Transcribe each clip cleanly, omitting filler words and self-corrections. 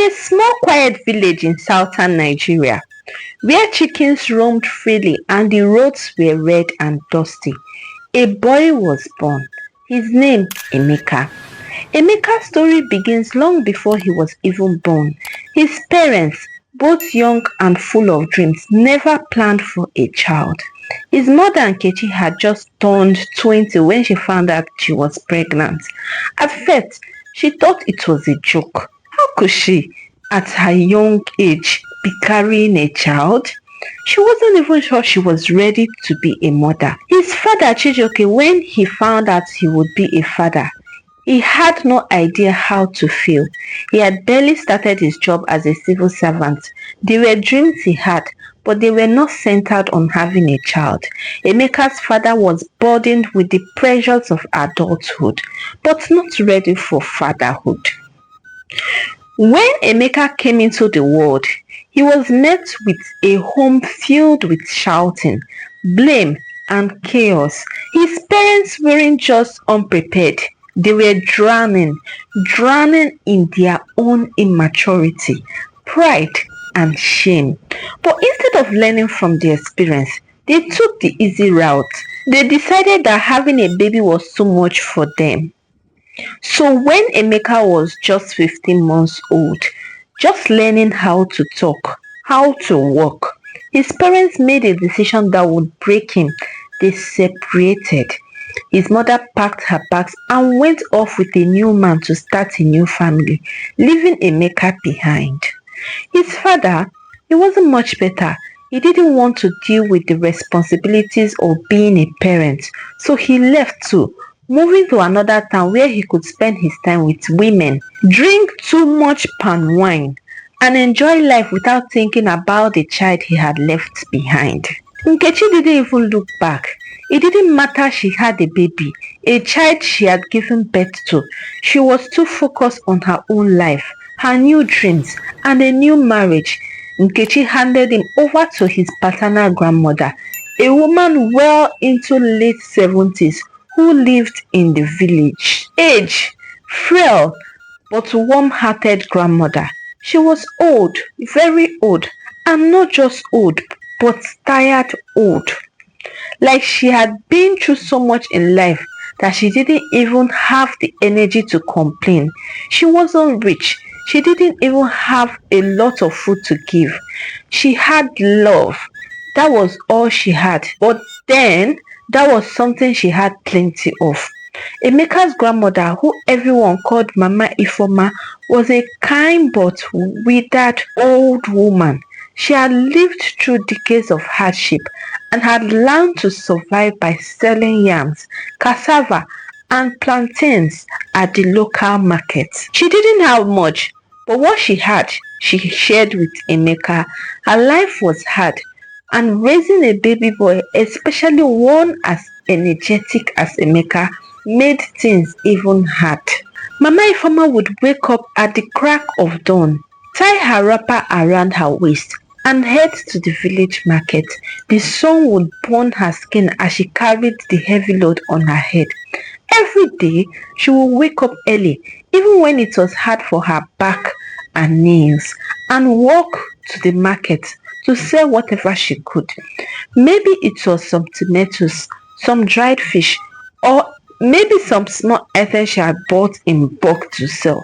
a small quiet village in southern Nigeria, where chickens roamed freely and the roads were red and dusty, a boy was born. His name, Emeka. Emeka's story begins long before he was even born. His parents, both young and full of dreams, never planned for a child. His mother, Nkechi, had just turned 20 when she found out she was pregnant. At first, she thought it was a joke. How could she, at her young age, be carrying a child? She wasn't even sure she was ready to be a mother. His father, Chijioke, when he found out he would be a father, he had no idea how to feel. He had barely started his job as a civil servant. There were dreams he had, but they were not centered on having a child. Emeka's father was burdened with the pressures of adulthood, but not ready for fatherhood. When Emeka came into the world, he was met with a home filled with shouting, blame, and chaos. His parents weren't just unprepared. They were drowning in their own immaturity, pride, and shame. But instead of learning from the experience, they took the easy route. They decided that having a baby was too much for them. So when Emeka was just 15 months old, just learning how to talk, how to walk, his parents made a decision that would break him. They separated. His mother packed her bags and went off with a new man to start a new family, leaving Emeka behind. His father, he wasn't much better. He didn't want to deal with the responsibilities of being a parent, so he left too, moving to another town where he could spend his time with women, drink too much palm wine, and enjoy life without thinking about the child he had left behind. Nkechi didn't even look back. It didn't matter she had a baby, a child she had given birth to. She was too focused on her own life, her new dreams, and a new marriage. Nkechi handed him over to his paternal grandmother, a woman well into late 70s who lived in the village. Age, frail, but warm-hearted grandmother. She was old, very old, and not just old, but tired old. Like she had been through so much in life that she didn't even have the energy to complain. She wasn't rich. She didn't even have a lot of food to give. She had love. That was all she had. But then, that was something she had plenty of. Emeka's grandmother, who everyone called Mama Ifoma, was a kind but withered old woman. She had lived through decades of hardship and had learned to survive by selling yams, cassava, and plantains at the local market. She didn't have much, but what she had, she shared with Emeka. Her life was hard, and raising a baby boy, especially one as energetic as Emeka, made things even hard. Mama Ifoma would wake up at the crack of dawn, tie her wrapper around her waist, and head to the village market. The sun would burn her skin as she carried the heavy load on her head. Every day, she would wake up early, even when it was hard for her back and knees, and walk to the market to sell whatever she could. Maybe it was some tomatoes, some dried fish, or maybe some small items she had bought in bulk to sell.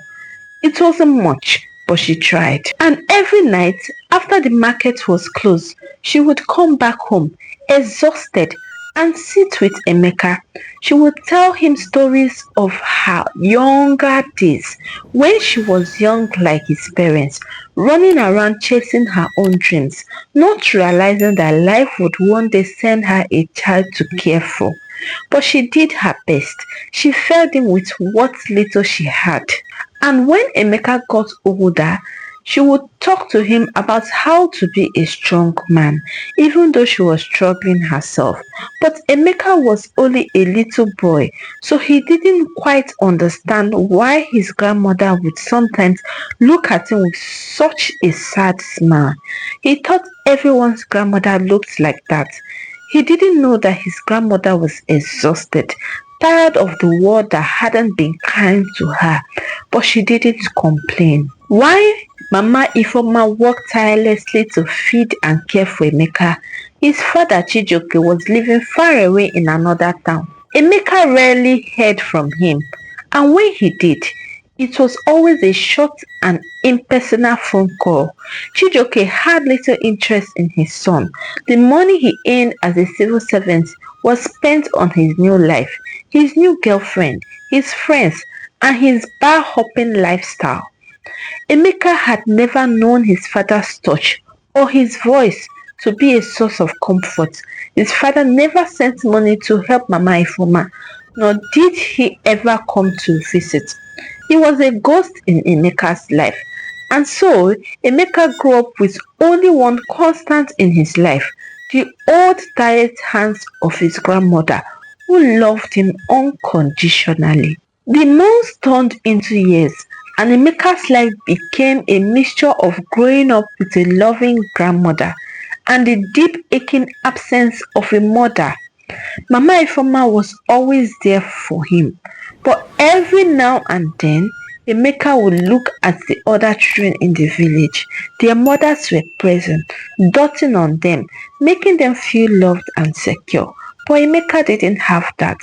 It wasn't much, but she tried. And every night, after the market was closed, she would come back home, exhausted, and sit with Emeka. She would tell him stories of her younger days, when she was young like his parents, running around chasing her own dreams, not realizing that life would one day send her a child to care for. But she did her best. She fed him with what little she had. And when Emeka got older, she would talk to him about how to be a strong man, even though she was struggling herself. But Emeka was only a little boy, so he didn't quite understand why his grandmother would sometimes look at him with such a sad smile. He thought everyone's grandmother looked like that. He didn't know that his grandmother was exhausted, tired of the world that hadn't been kind to her, but she didn't complain. While Mama Ifeoma worked tirelessly to feed and care for Emeka, his father Chijioke was living far away in another town. Emeka rarely heard from him, and when he did, it was always a short and impersonal phone call. Chijioke had little interest in his son. The money he earned as a civil servant was spent on his new life, his new girlfriend, his friends, and his bar-hopping lifestyle. Emeka had never known his father's touch or his voice to be a source of comfort. His father never sent money to help Mama Ifeoma, nor did he ever come to visit. He was a ghost in Emeka's life, and so Emeka grew up with only one constant in his life, the old tired hands of his grandmother, who loved him unconditionally. The months turned into years, and Emeka's life became a mixture of growing up with a loving grandmother and the deep aching absence of a mother. Mama Ifeoma was always there for him, but every now and then Emeka would look at the other children in the village. Their mothers were present, doting on them, making them feel loved and secure. But Emeka didn't have that.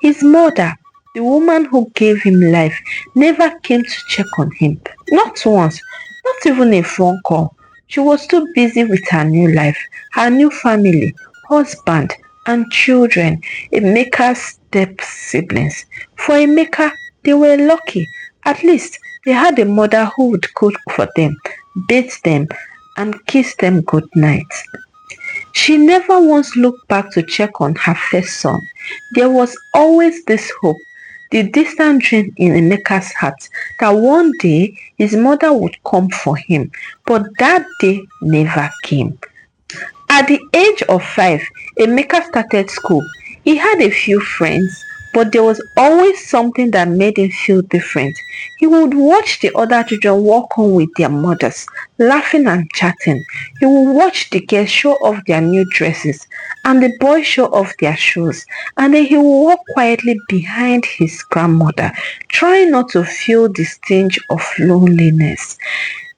His mother, the woman who gave him life, never came to check on him. Not once, not even a phone call. She was too busy with her new life, her new family, husband, and children, Emeka's step siblings. For Emeka, they were lucky. At least they had a mother who would cook for them, bathe them, and kiss them goodnight. She never once looked back to check on her first son. There was always this hope, the distant dream in Emeka's heart, that one day his mother would come for him, but that day never came. At the age of 5, Emeka started school. He had a few friends, but there was always something that made him feel different. He would watch the other children walk home with their mothers, laughing and chatting. He would watch the girls show off their new dresses and the boys show off their shoes, and then he would walk quietly behind his grandmother, trying not to feel the stench of loneliness.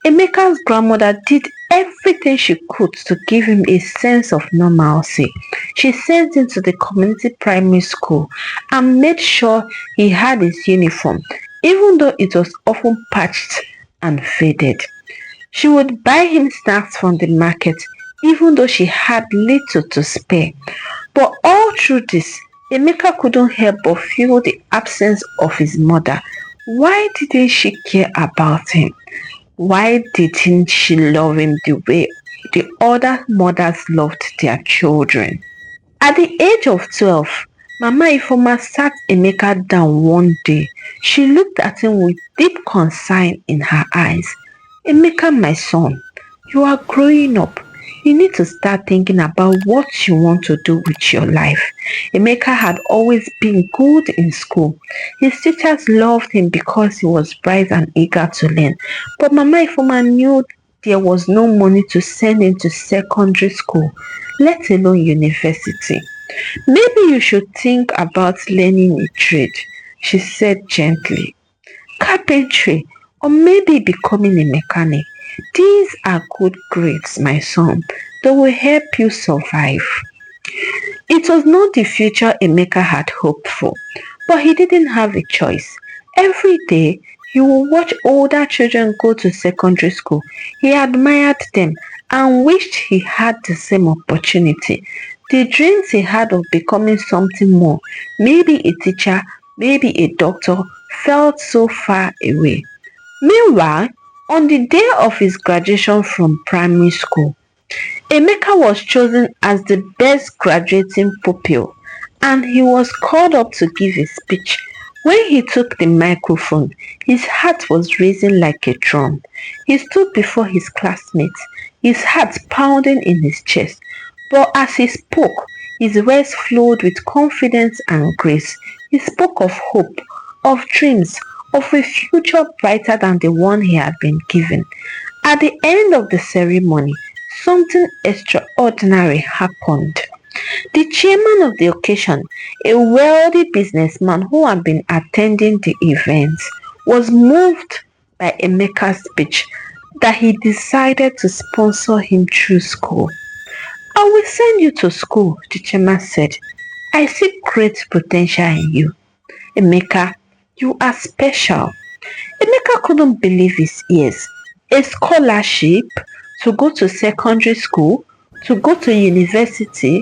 Emeka's grandmother did everything she could to give him a sense of normalcy. She sent him to the community primary school and made sure he had his uniform, even though it was often patched and faded. She would buy him snacks from the market, even though she had little to spare. But all through this, Emeka couldn't help but feel the absence of his mother. Why didn't she care about him? Why didn't she love him the way the other mothers loved their children? At the age of 12, Mama Ifeoma sat Emeka down one day. She looked at him with deep concern in her eyes. "Emeka, my son, you are growing up. You need to start thinking about what you want to do with your life." Emeka had always been good in school. His teachers loved him because he was bright and eager to learn. But Mama Ifeoma knew there was no money to send him to secondary school, let alone university. "Maybe you should think about learning a trade," she said gently. "Carpentry, or maybe becoming a mechanic. These are good grades, my son. They will help you survive." It was not the future Emeka had hoped for, but he didn't have a choice. Every day, he would watch older children go to secondary school. He admired them and wished he had the same opportunity. The dreams he had of becoming something more, maybe a teacher, maybe a doctor, felt so far away. Meanwhile, on the day of his graduation from primary school, Emeka was chosen as the best graduating pupil, and he was called up to give a speech. When he took the microphone, his heart was racing like a drum. He stood before his classmates, his heart pounding in his chest. But as he spoke, his words flowed with confidence and grace. He spoke of hope, of dreams, of a future brighter than the one he had been given. At the end of the ceremony, something extraordinary happened. The chairman of the occasion, a wealthy businessman who had been attending the event, was moved by Emeka's speech that he decided to sponsor him through school. "I will send you to school," the chairman said. "I see great potential in you. Emeka, you are special." Emeka couldn't believe his ears. A scholarship to go to secondary school, to go to university.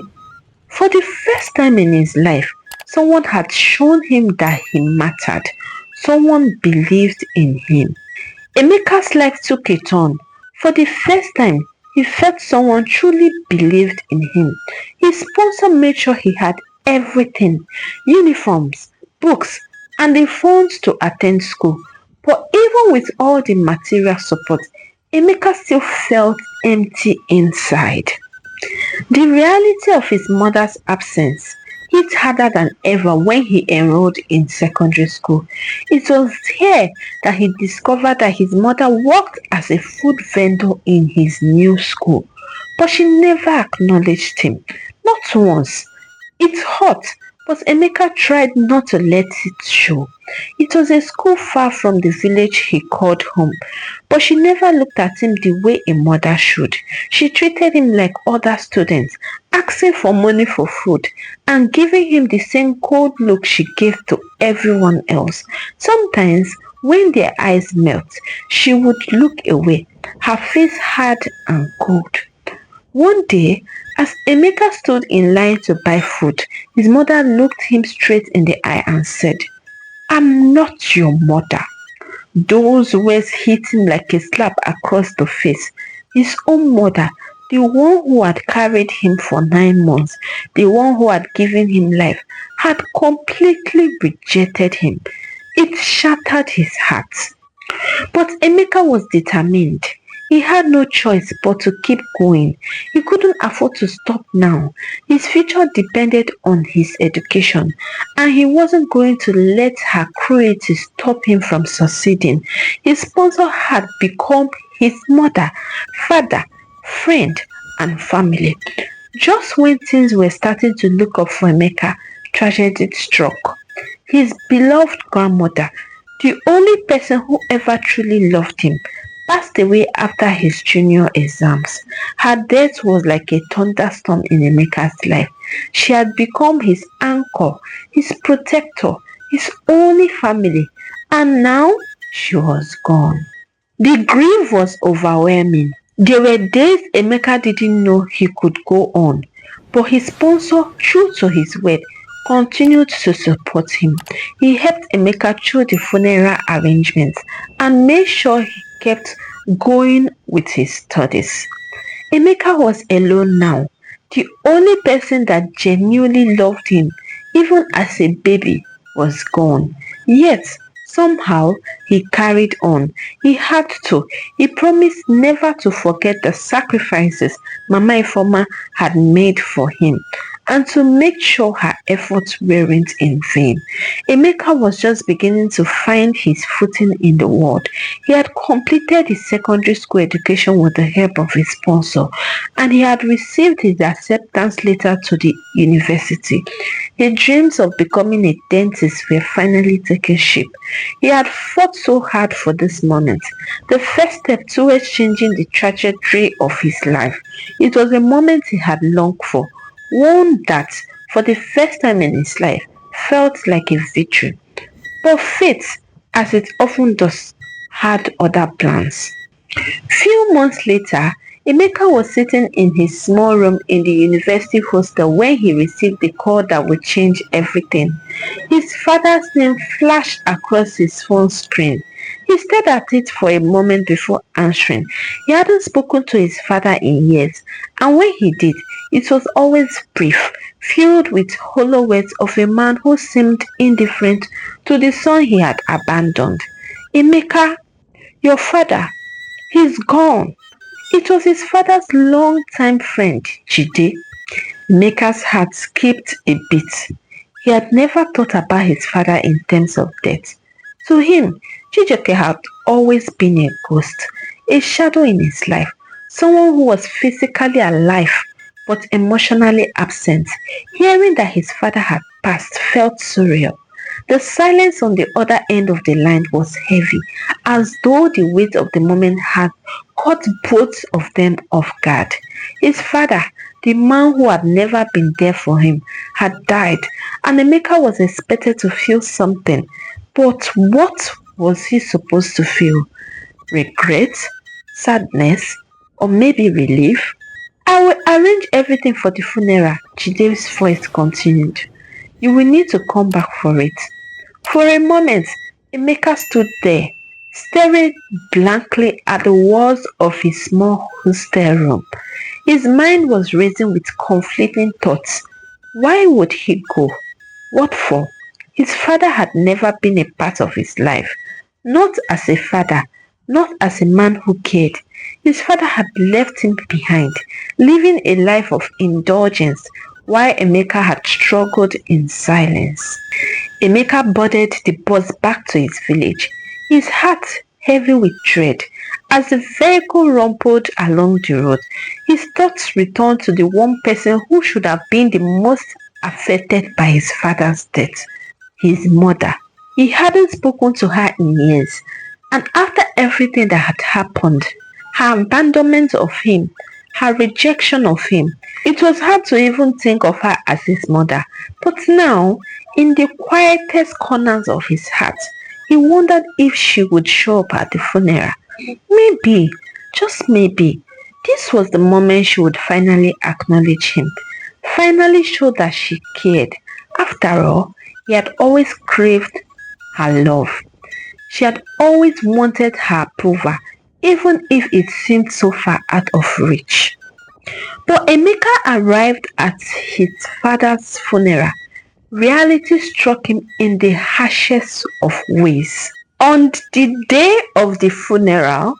For the first time in his life, someone had shown him that he mattered. Someone believed in him. Emeka's life took a turn. For the first time, he felt someone truly believed in him. His sponsor made sure he had everything: uniforms, books, and the funds to attend school. But even with all the material support, Emeka still felt empty inside. The reality of his mother's absence hit harder than ever when he enrolled in secondary school. It was here that he discovered that his mother worked as a food vendor in his new school, but she never acknowledged him. Not once. It hurt, but Emeka tried not to let it show. It was a school far from the village he called home, but she never looked at him the way a mother should. She treated him like other students, asking for money for food and giving him the same cold look she gave to everyone else. Sometimes, when their eyes met, she would look away, her face hard and cold. One day, as Emeka stood in line to buy food, his mother looked him straight in the eye and said, "I'm not your mother." Those words hit him like a slap across the face. His own mother, the one who had carried him for 9 months, the one who had given him life, had completely rejected him. It shattered his heart. But Emeka was determined. He had no choice but to keep going. He couldn't afford to stop now. His future depended on his education, and he wasn't going to let her cruelty stop him from succeeding. His sponsor had become his mother, father, friend, and family. Just when things were starting to look up for Emeka, tragedy struck. His beloved grandmother, the only person who ever truly loved him, passed away after his junior exams. Her death was like a thunderstorm in Emeka's life. She had become his anchor, his protector, his only family, and now she was gone. The grief was overwhelming. There were days Emeka didn't know he could go on, but his sponsor, true to his word, continued to support him. He helped Emeka through the funeral arrangements and made sure he kept going with his studies. Emeka was alone now. The only person that genuinely loved him, even as a baby, was gone. Yet, somehow, he carried on. He had to. He promised never to forget the sacrifices Mama Ifeoma had made for him, and to make sure her efforts weren't in vain. Emeka was just beginning to find his footing in the world. He had completed his secondary school education with the help of his sponsor, and he had received his acceptance letter to the university. His dreams of becoming a dentist were finally taking shape. He had fought so hard for this moment, the first step towards changing the trajectory of his life. It was a moment he had longed for, one that, for the first time in his life, felt like a victory. But fate, as it often does, had other plans. Few months later, Emeka was sitting in his small room in the university hostel when he received the call that would change everything. His father's name flashed across his phone screen. He stared at it for a moment before answering. He hadn't spoken to his father in years, and when he did, it was always brief, filled with hollow words of a man who seemed indifferent to the son he had abandoned. "Emeka, your father, he's gone." It was his father's long-time friend, Jide. Emeka's heart skipped a beat. He had never thought about his father in terms of death. To him, Chijioke had always been a ghost, a shadow in his life, someone who was physically alive but emotionally absent. Hearing that his father had passed felt surreal. The silence on the other end of the line was heavy, as though the weight of the moment had caught both of them off guard. His father, the man who had never been there for him, had died, and Emeka was expected to feel something. But what was he supposed to feel? Regret? Sadness? Or maybe relief? I will arrange everything for the funeral, Jide's voice continued. You will need to come back for it. For a moment, Emeka stood there, staring blankly at the walls of his small hostel room. His mind was racing with conflicting thoughts. Why would he go? What for? His father had never been a part of his life. Not as a father, not as a man who cared. His father had left him behind, living a life of indulgence, while Emeka had struggled in silence. Emeka boarded the bus back to his village, his heart heavy with dread. As the vehicle rumbled along the road, his thoughts returned to the one person who should have been the most affected by his father's death, his mother. He hadn't spoken to her in years, and after everything that had happened, her abandonment of him, her rejection of him, it was hard to even think of her as his mother. But now, in the quietest corners of his heart, he wondered if she would show up at the funeral. Maybe, just maybe, this was the moment she would finally acknowledge him, finally show that she cared. After all, he had always craved her love. She had always wanted her approval, even if it seemed so far out of reach. But Emeka arrived at his father's funeral. Reality struck him in the harshest of ways. On the day of the funeral,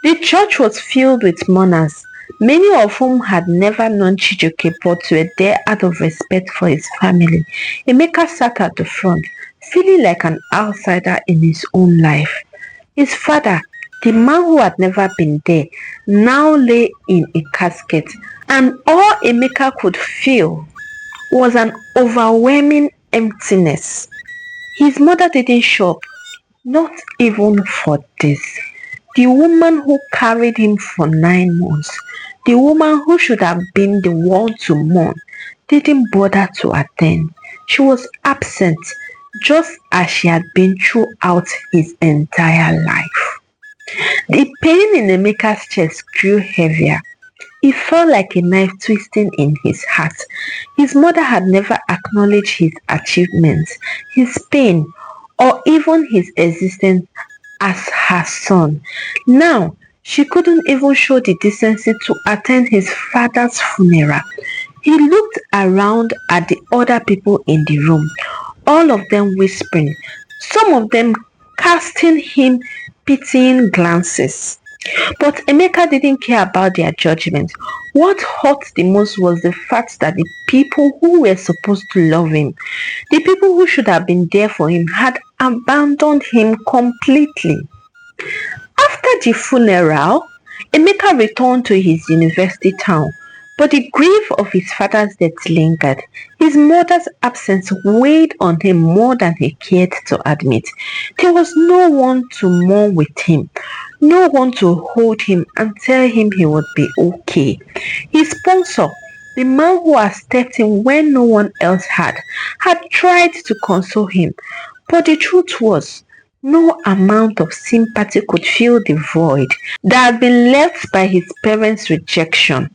the church was filled with mourners, many of whom had never known Chijioke but were there out of respect for his family. Emeka sat at the front, feeling like an outsider in his own life. His father, the man who had never been there, now lay in a casket, and all Emeka could feel was an overwhelming emptiness. His mother didn't show up, not even for this. The woman who carried him for 9 months, the woman who should have been the one to mourn, didn't bother to attend. She was absent, just as she had been throughout his entire life. The pain in Emeka's chest grew heavier. It felt like a knife twisting in his heart. His mother had never acknowledged his achievements, his pain, or even his existence as her son. Now, she couldn't even show the decency to attend his father's funeral. He looked around at the other people in the room, all of them whispering, some of them casting him pitying glances. But Emeka didn't care about their judgment. What hurt the most was the fact that the people who were supposed to love him, the people who should have been there for him, had abandoned him completely. After the funeral, Emeka returned to his university town, but the grief of his father's death lingered. His mother's absence weighed on him more than he cared to admit. There was no one to mourn with him, no one to hold him and tell him he would be okay. His sponsor, the man who had stepped in when no one else had tried to console him, but the truth was, no amount of sympathy could fill the void that had been left by his parents' rejection.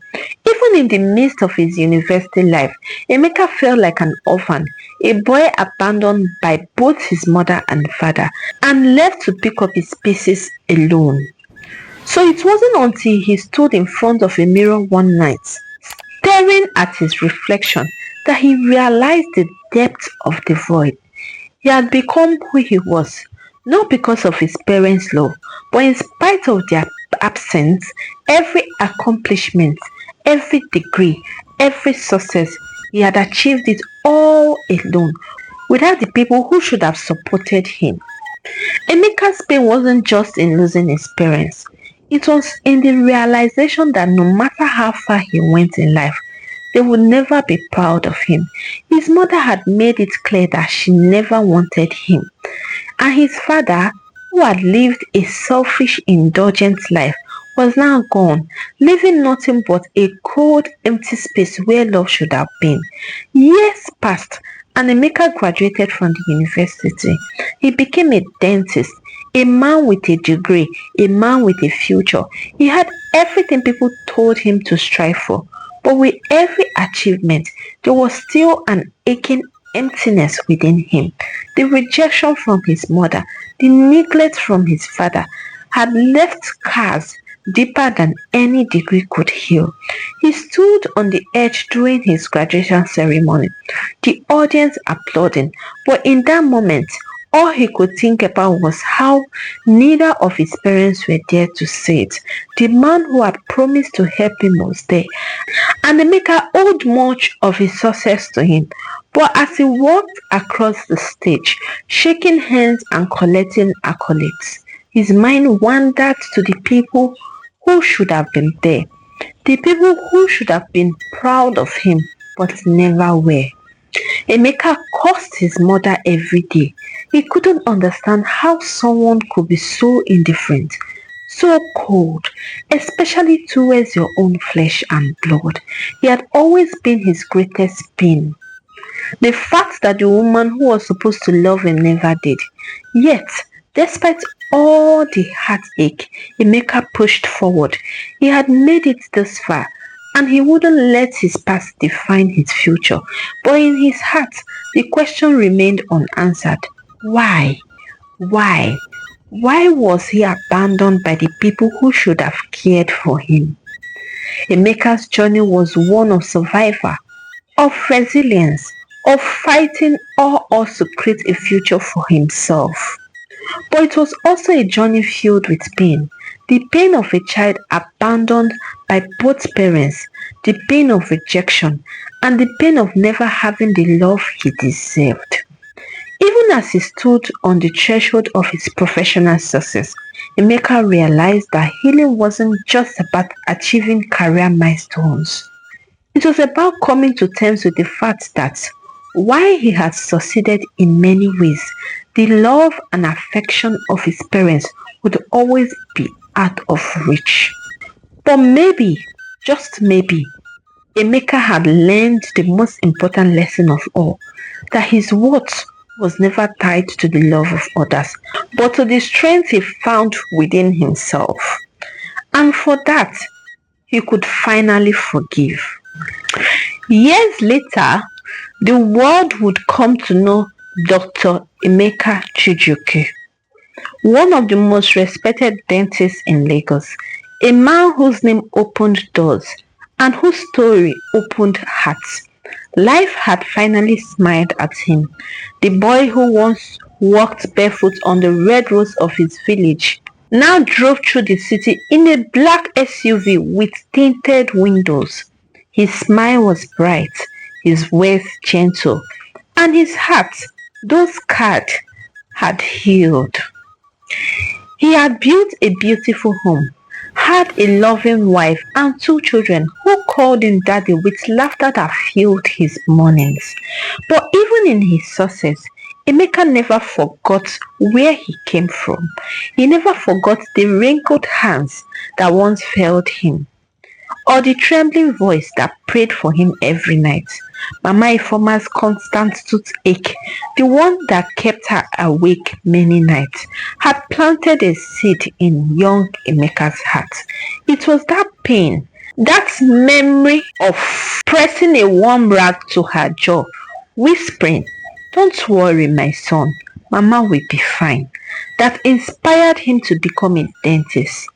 Even in the midst of his university life, Emeka felt like an orphan, a boy abandoned by both his mother and father, and left to pick up his pieces alone. So it wasn't until he stood in front of a mirror one night, staring at his reflection, that he realized the depth of the void. He had become who he was, not because of his parents' love, but in spite of their absence. Every accomplishment, every degree, every success, he had achieved it all alone, without the people who should have supported him. Emeka's pain wasn't just in losing his parents. It was in the realization that no matter how far he went in life, They would never be proud of him. His mother had made it clear that she never wanted him. And his father, who had lived a selfish, indulgent life, was now gone, leaving nothing but a cold, empty space where love should have been. Years passed, and Emeka graduated from the university. He became a dentist, a man with a degree, a man with a future. He had everything people told him to strive for. But with every achievement, there was still an aching emptiness within him. The rejection from his mother, the neglect from his father had left scars deeper than any degree could heal. He stood on the edge during his graduation ceremony, the audience applauding, but in that moment, all he could think about was how neither of his parents were there to see it. The man who had promised to help him was there, and Emeka owed much of his success to him. But as he walked across the stage, shaking hands and collecting accolades, his mind wandered to the people who should have been there, the people who should have been proud of him but never were. Emeka cursed his mother every day. He couldn't understand how someone could be so indifferent, so cold, especially towards your own flesh and blood. He had always been his greatest pain. The fact that the woman who was supposed to love him never did. Yet, despite all the heartache, Emeka pushed forward. He had made it this far, and he wouldn't let his past define his future. But in his heart, the question remained unanswered. Why? Why? Why was he abandoned by the people who should have cared for him? Emeka's journey was one of survival, of resilience, of fighting all odds to create a future for himself. But it was also a journey filled with pain. The pain of a child abandoned by both parents, the pain of rejection, and the pain of never having the love he deserved. Even as he stood on the threshold of his professional success, Emeka realized that healing wasn't just about achieving career milestones. It was about coming to terms with the fact that while he had succeeded in many ways, the love and affection of his parents would always be out of reach. But maybe, just maybe, Emeka had learned the most important lesson of all, that his worth was never tied to the love of others, but to the strength he found within himself. And for that, he could finally forgive. Years later, the world would come to know Dr. Emeka Chijioke, one of the most respected dentists in Lagos, a man whose name opened doors and whose story opened hearts. Life had finally smiled at him. The boy who once walked barefoot on the red roads of his village now drove through the city in a black SUV with tinted windows. His smile was bright, his words gentle, and his heart, though scarred, had healed. He had built a beautiful home, had a loving wife and 2 children who called him daddy with laughter that filled his mornings. But even in his success, Emeka never forgot where he came from. He never forgot the wrinkled hands that once held him, or the trembling voice that prayed for him every night. Mama Ifoma's constant toothache, the one that kept her awake many nights, had planted a seed in young Emeka's heart. It was that pain, that memory of pressing a warm rag to her jaw, whispering, "Don't worry, my son, Mama will be fine," that inspired him to become a dentist.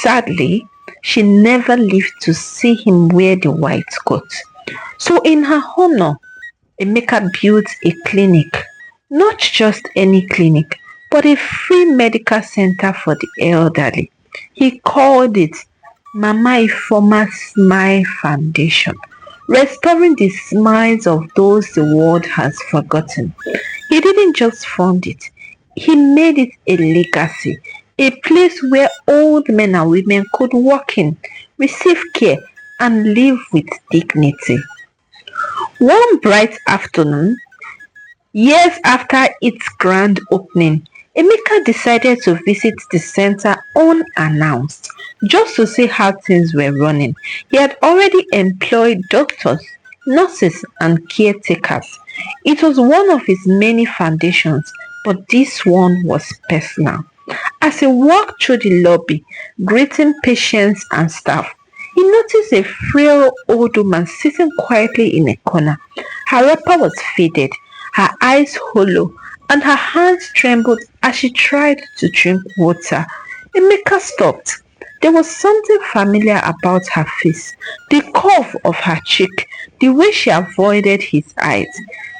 Sadly, she never lived to see him wear the white coat. So in her honor, Emeka built a clinic, not just any clinic, but a free medical center for the elderly. He called it Mama Ifoma Smile Foundation, restoring the smiles of those the world has forgotten. He didn't just fund it, he made it a legacy, a place where old men and women could walk in, receive care, and live with dignity. One bright afternoon, years after its grand opening, Emeka decided to visit the center unannounced, just to see how things were running. He had already employed doctors, nurses, and caretakers. It was one of his many foundations, but this one was personal. As he walked through the lobby, greeting patients and staff, he noticed a frail old woman sitting quietly in a corner. Her wrapper was faded, her eyes hollow, and her hands trembled as she tried to drink water. Emeka stopped. There was something familiar about her face, the curve of her cheek, the way she avoided his eyes.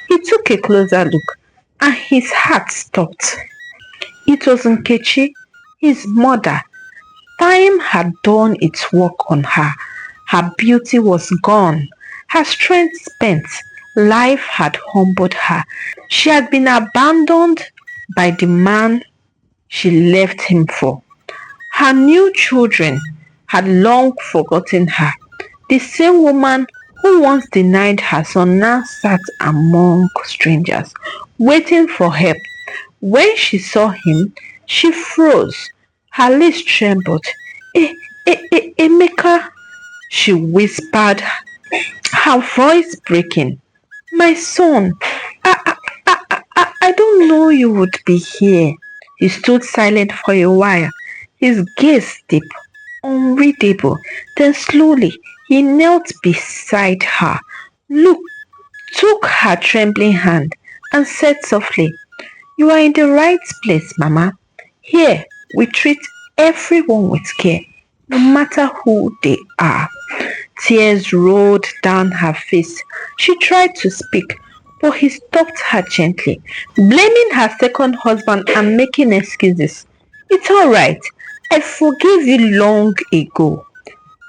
He took a closer look, and his heart stopped. It was Nkechi, his mother. Time had done its work on her. Her beauty was gone, her strength spent. Life had humbled her. She had been abandoned by the man she left him for. Her new children had long forgotten her. The same woman who once denied her son now sat among strangers, waiting for help. When she saw him, she froze. Her lips trembled. Emeka, she whispered, her voice breaking. My son, I don't know you would be here. He stood silent for a while, his gaze deep, unreadable. Then slowly he knelt beside her, looked, took her trembling hand, and said softly, "You are in the right place, Mama. Here we treat everyone with care, no matter who they are." Tears rolled down her face. She tried to speak, but he stopped her gently, blaming her second husband and making excuses. "It's all right. I forgave you long ago."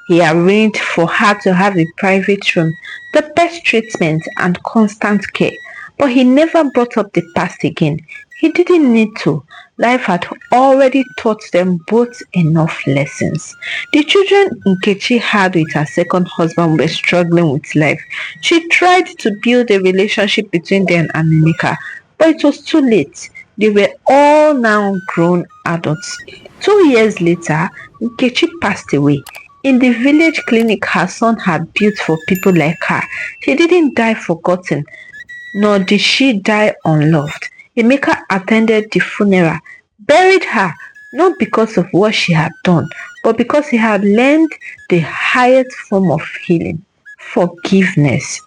He arranged for her to have a private room, the best treatment and constant care, but he never brought up the past again. He didn't need to. Life had already taught them both enough lessons. The children Nkechi had with her second husband were struggling with life. She tried to build a relationship between them and Emeka, but it was too late. They were all now grown adults. 2 years later, Nkechi passed away. In the village clinic her son had built for people like her, she didn't die forgotten, nor did she die unloved. Emeka attended the funeral, buried her, not because of what she had done, but because he had learned the highest form of healing, forgiveness.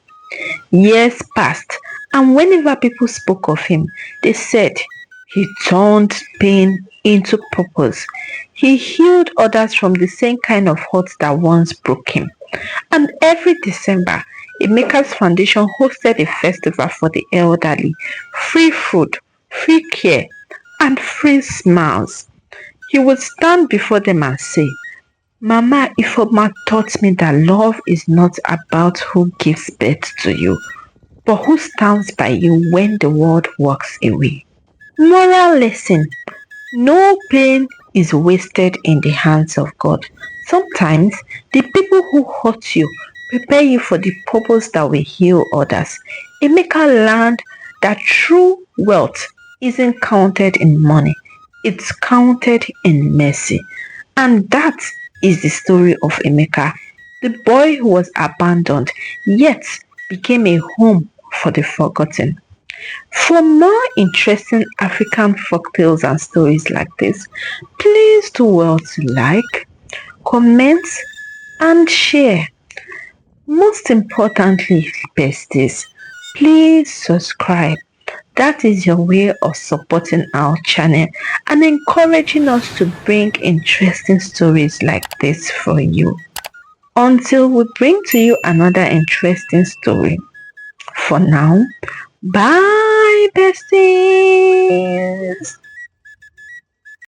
Years passed, and whenever people spoke of him, they said he turned pain into purpose. He healed others from the same kind of hurt that once broke him. And every December, Emeka's foundation hosted a festival for the elderly. Free food, free care, and free smiles. He would stand before them and say, "Mama Ifoma taught me that love is not about who gives birth to you, but who stands by you when the world walks away." Moral lesson: no pain is wasted in the hands of God. Sometimes the people who hurt you prepare you for the purpose that will heal others. Emeka learned that true wealth isn't counted in money, it's counted in mercy. And that is the story of Emeka, the boy who was abandoned yet became a home for the forgotten. For more interesting African folktales and stories like this, please do well to like, comment, and share. Most importantly, besties, please subscribe. That is your way of supporting our channel and encouraging us to bring interesting stories like this for you. Until we bring to you another interesting story. For now, bye besties!